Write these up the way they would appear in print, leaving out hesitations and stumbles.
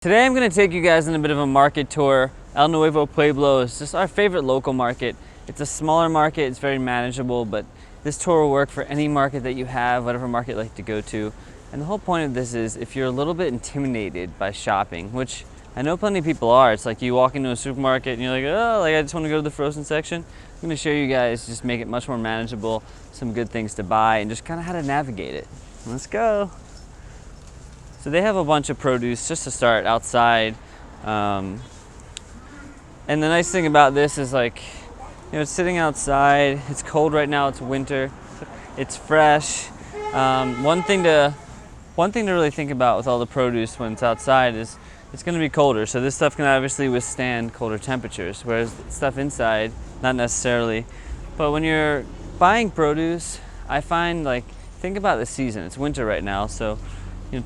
Today I'm going to take you guys on a bit of a market tour. El Nuevo Pueblo is just our favorite local market. It's a smaller market, it's very manageable, but this tour will work for any market that you have, whatever market you like to go to. And the whole point of this is if you're a little bit intimidated by shopping, which I know plenty of people are. It's like you walk into a supermarket and you're like, oh, I just want to go to the frozen section. I'm going to show you guys, just make it much more manageable, some good things to buy, and just kind of how to navigate it. Let's go. So they have a bunch of produce just to start outside. And the nice thing about this is it's sitting outside. It's cold right now, it's winter. It's fresh. One thing to really think about with all the produce when it's outside is it's gonna be colder. So this stuff can obviously withstand colder temperatures, whereas stuff inside, not necessarily. But when you're buying produce, I find think about the season. It's winter right now, so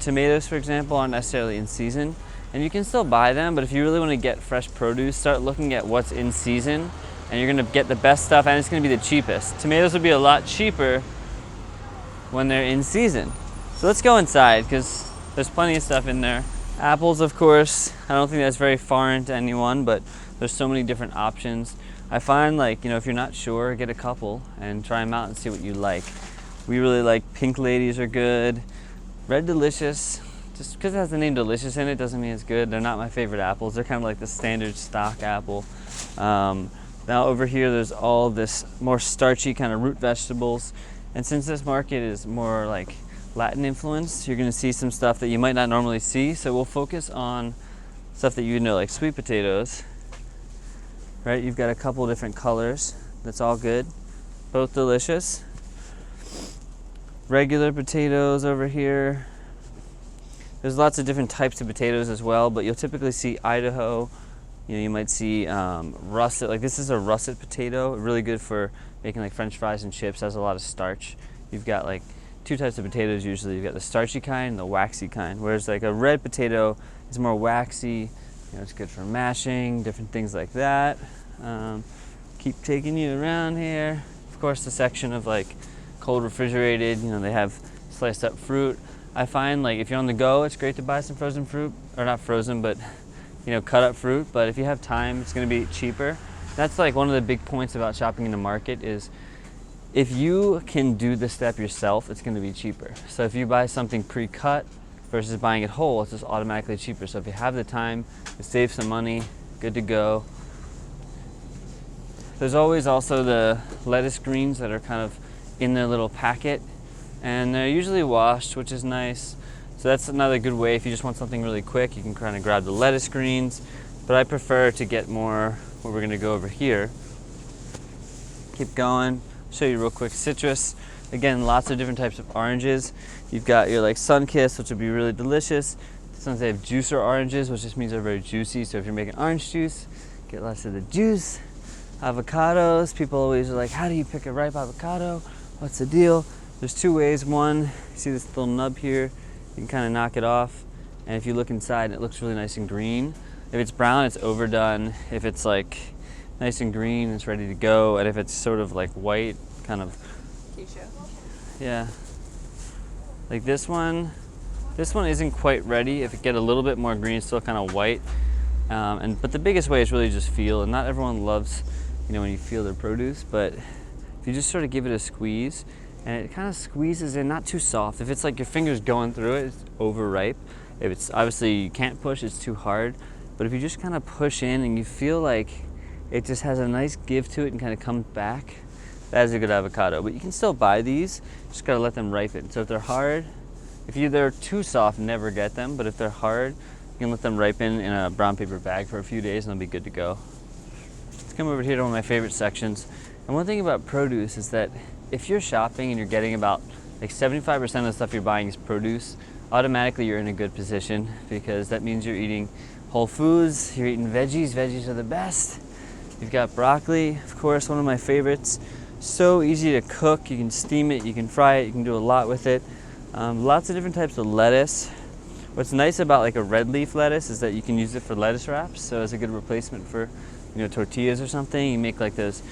tomatoes, for example, aren't necessarily in season, and you can still buy them, but if you really want to get fresh produce, start looking at what's in season, and you're going to get the best stuff, and it's going to be the cheapest. Tomatoes will be a lot cheaper when they're in season. So let's go inside, because there's plenty of stuff in there. Apples, of course, I don't think that's very foreign to anyone, but there's so many different options. I find if you're not sure, get a couple and try them out and see what you like. We really like pink ladies are good. Red Delicious, just because it has the name Delicious in it doesn't mean it's good. They're not my favorite apples. They're kind of like the standard stock apple. Now over here there's all this more starchy kind of root vegetables. And since this market is more like Latin influenced, you're going to see some stuff that you might not normally see. So we'll focus on stuff that you know, like sweet potatoes. Right, you've got a couple different colors. That's all good. Both delicious. Regular potatoes over here. There's lots of different types of potatoes as well, but you'll typically see Idaho. You might see russet. This is a russet potato, really good for making French fries and chips. Has a lot of starch. You've got two types of potatoes usually. You've got the starchy kind and the waxy kind. Whereas a red potato is more waxy. It's good for mashing, different things like that. Keep taking you around here. Of course, the section of cold refrigerated, they have sliced up fruit. I find if you're on the go, it's great to buy some frozen fruit, or not frozen, but cut up fruit. But if you have time, it's going to be cheaper. That's one of the big points about shopping in the market is if you can do the step yourself, it's going to be cheaper. So if you buy something pre-cut versus buying it whole, it's just automatically cheaper. So if you have the time to save some money, good to go. There's always also the lettuce greens that are kind of in their little packet, and they're usually washed, which is nice. So that's another good way. If you just want something really quick, you can kind of grab the lettuce greens, but I prefer to get more where we're going to go over here. Keep going. Show you real quick. Citrus, again, lots of different types of oranges. You've got your Sunkist, which will be really delicious. Sometimes they have juicer oranges, which just means they're very juicy. So if you're making orange juice, get lots of the juice. Avocados, people always are how do you pick a ripe avocado? What's the deal? There's two ways. One, you see this little nub here, you can kind of knock it off, and if you look inside, it looks really nice and green. If it's brown, it's overdone. If it's nice and green, it's ready to go. And if it's sort of white, kind of, yeah, this one isn't quite ready. If it get a little bit more green, it's still kind of white. But the biggest way is really just feel, and not everyone loves when you feel their produce, but if you just sort of give it a squeeze, and it kind of squeezes in, not too soft. If it's your fingers going through it, it's overripe. If it's obviously you can't push, it's too hard. But if you just kind of push in and you feel it just has a nice give to it and kind of comes back, that is a good avocado. But you can still buy these, just gotta let them ripen. So if they're hard, they're too soft, never get them. But if they're hard, you can let them ripen in a brown paper bag for a few days and they'll be good to go. Let's come over here to one of my favorite sections. And one thing about produce is that if you're shopping and you're getting about 75% of the stuff you're buying is produce, automatically you're in a good position because that means you're eating whole foods, you're eating veggies. Veggies are the best. You've got broccoli, of course, one of my favorites. So easy to cook. You can steam it, you can fry it, you can do a lot with it. Lots of different types of lettuce. What's nice about a red leaf lettuce is that you can use it for lettuce wraps, so it's a good replacement for tortillas or something. You make those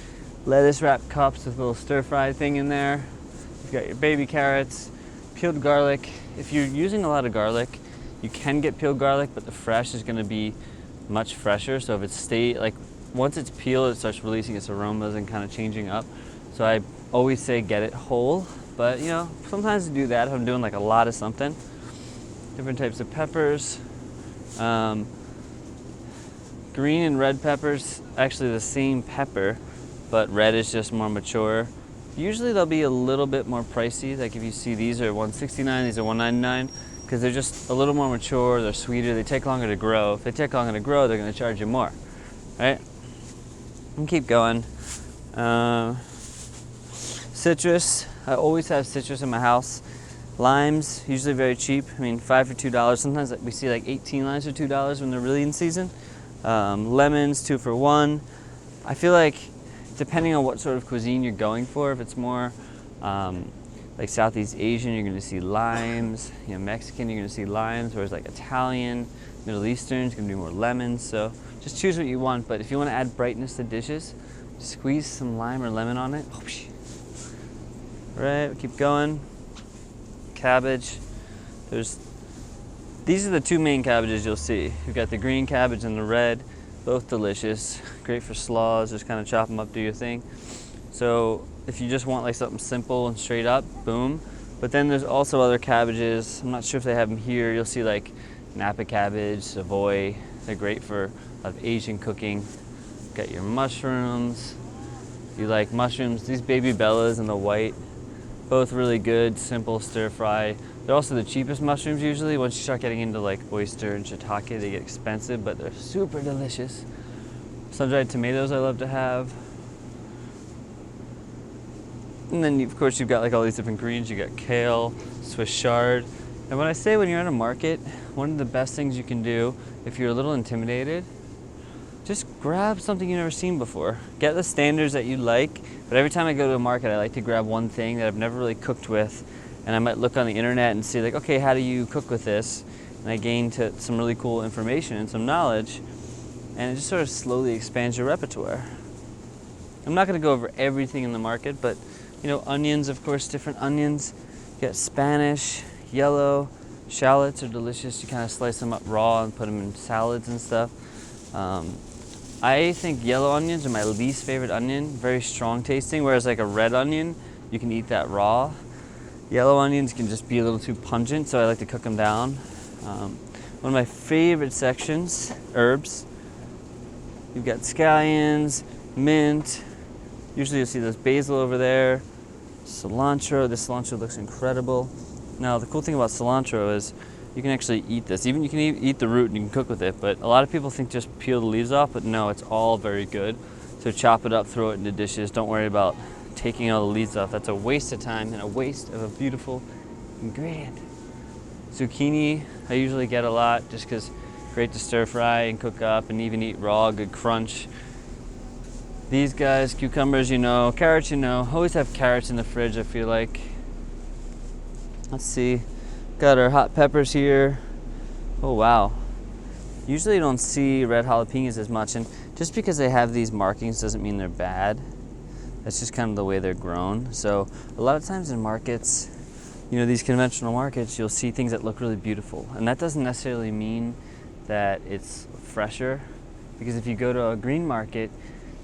lettuce wrap cups with a little stir fry thing in there. You've got your baby carrots, peeled garlic. If you're using a lot of garlic, You can get peeled garlic, but the fresh is gonna be much fresher. So if it's once it's peeled, it starts releasing its aromas and kind of changing up. So I always say get it whole, but you know, sometimes I do that if I'm doing like a lot of something. Different types of peppers. Green and red peppers, actually the same pepper, but red is just more mature. Usually they'll be a little bit more pricey. Like if you see these are $169, these are $199, because they're just a little more mature, they're sweeter, they take longer to grow. If they take longer to grow, they're gonna charge you more, right? And keep going. Citrus, I always have citrus in my house. Limes, usually very cheap. I mean, 5 for $2. Sometimes we see like 18 limes for $2 when they're really in season. Lemons, 2 for $1. I feel like depending on what sort of cuisine you're going for, if it's more like Southeast Asian, you're gonna see limes. You know, Mexican, you're gonna see limes. Whereas like Italian, Middle Eastern, it's gonna be more lemons. So just choose what you want. But if you want to add brightness to dishes, squeeze some lime or lemon on it. Right, keep going. Cabbage. These are the two main cabbages you'll see. You've got the green cabbage and the red, both delicious. Great for slaws, just kind of chop them up, do your thing. So if you just want like something simple and straight up, boom. But then there's also other cabbages. I'm not sure if they have them here. You'll see like Napa cabbage, Savoy. They're great for a lot of Asian cooking. Got your mushrooms. If you like mushrooms, these baby bellas and the white, both really good, simple stir fry. They're also the cheapest mushrooms usually. Once you start getting into like oyster and shiitake, they get expensive, but they're super delicious. Sun-dried tomatoes I love to have. And then of course you've got like all these different greens. You got kale, Swiss chard. And when I say when you're at a market, one of the best things you can do if you're a little intimidated, just grab something you've never seen before. Get the standards that you like, but every time I go to a market, I like to grab one thing that I've never really cooked with, and I might look on the internet and see like, okay, how do you cook with this? And I gain some really cool information and some knowledge, and it just sort of slowly expands your repertoire. I'm not gonna go over everything in the market, but you know, onions, of course, different onions. You got Spanish, yellow, shallots are delicious. You kind of slice them up raw and put them in salads and stuff. I think yellow onions are my least favorite onion, very strong tasting, whereas like a red onion, you can eat that raw. Yellow onions can just be a little too pungent, so I like to cook them down. One of my favorite sections, herbs. You've got scallions, mint, usually you'll see this basil over there, cilantro. This cilantro looks incredible. Now the cool thing about cilantro is you can actually eat this. Even you can eat the root and you can cook with it, but a lot of people think just peel the leaves off, but no, it's all very good. So chop it up, throw it into dishes. Don't worry about taking all the leaves off. That's a waste of time and a waste of a beautiful ingredient. Zucchini, I usually get a lot just because great to stir fry and cook up and even eat raw, good crunch. These guys, cucumbers, you know, carrots, you know, always have carrots in the fridge, I feel like. Let's see. Got our hot peppers here. Oh wow. Usually you don't see red jalapenos as much, and just because they have these markings doesn't mean they're bad. That's just kind of the way they're grown. So a lot of times in markets, you know, these conventional markets, you'll see things that look really beautiful, and that doesn't necessarily mean that it's fresher, because if you go to a green market,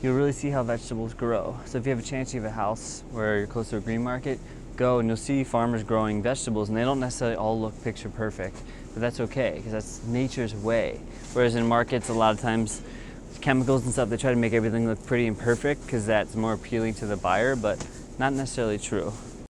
you'll really see how vegetables grow. So if you have a chance, you have a house where you're close to a green market, go and you'll see farmers growing vegetables, and they don't necessarily all look picture perfect, but that's okay because that's nature's way. Whereas in markets, a lot of times chemicals and stuff, they try to make everything look pretty and perfect because that's more appealing to the buyer, but not necessarily true.